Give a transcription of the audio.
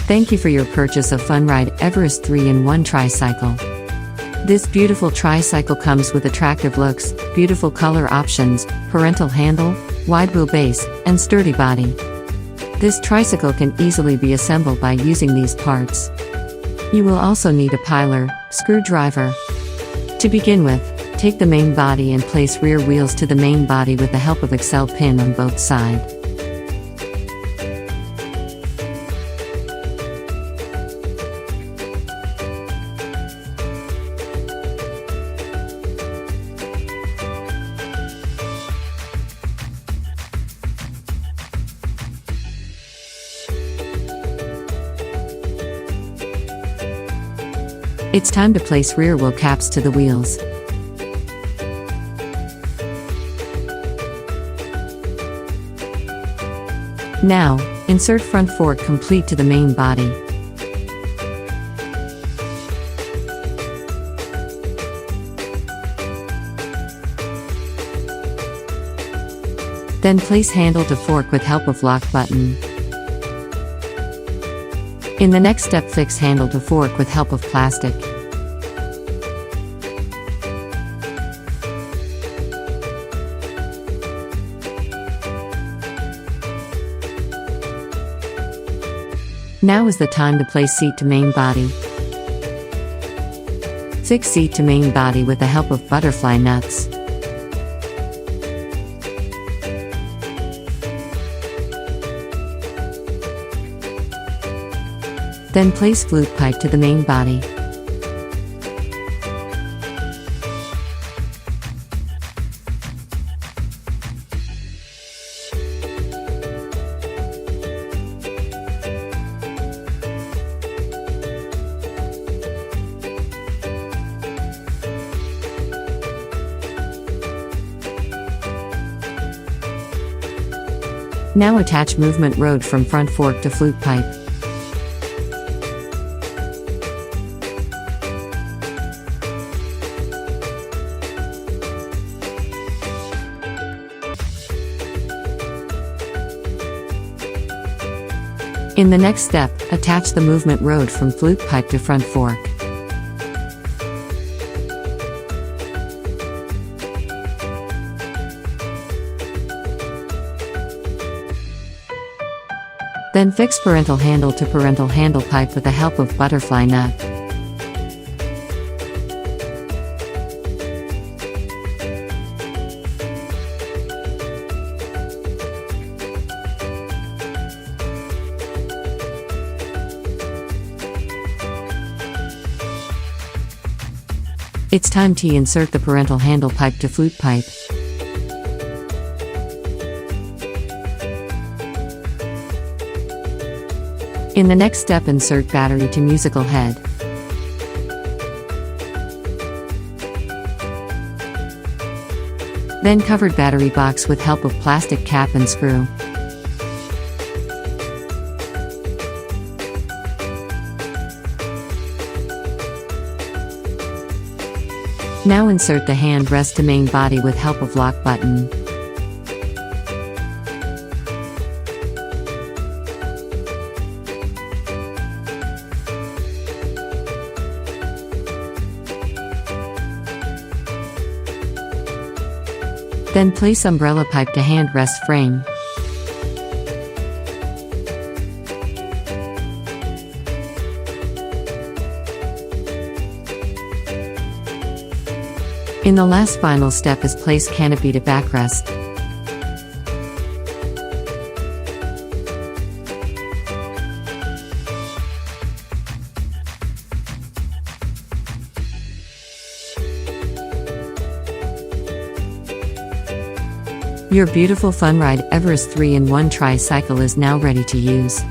Thank you for your purchase of Funride EVEREST 3-in-1 tricycle. This beautiful tricycle comes with attractive looks, beautiful color options, parental handle, wide wheelbase, and sturdy body. This tricycle can easily be assembled by using these parts. You will also need a piler, screwdriver. To begin with, take the main body and place rear wheels to the main body with the help of Excel pin on both sides. It's time to place rear wheel caps to the wheels. Now, insert front fork complete to the main body. Then place handle to fork with help of lock button. In the next step, fix handle to fork with help of plastic. Now is the time to place seat to main body. Fix seat to main body with the help of butterfly nuts. Then place flute pipe to the main body. Now attach movement rod from front fork to flute pipe. In the next step, attach the movement rod from flute pipe to front fork. Then fix parental handle to parental handle pipe with the help of butterfly nut. It's time to insert the parental handle pipe to flute pipe. In the next step, insert battery to musical head. Then covered battery box with help of plastic cap and screw. Now insert the hand rest to main body with help of lock button. Then place umbrella pipe to hand rest frame. In the last final step is place canopy to backrest. Your beautiful Funride EVEREST 3-in-1 tricycle is now ready to use.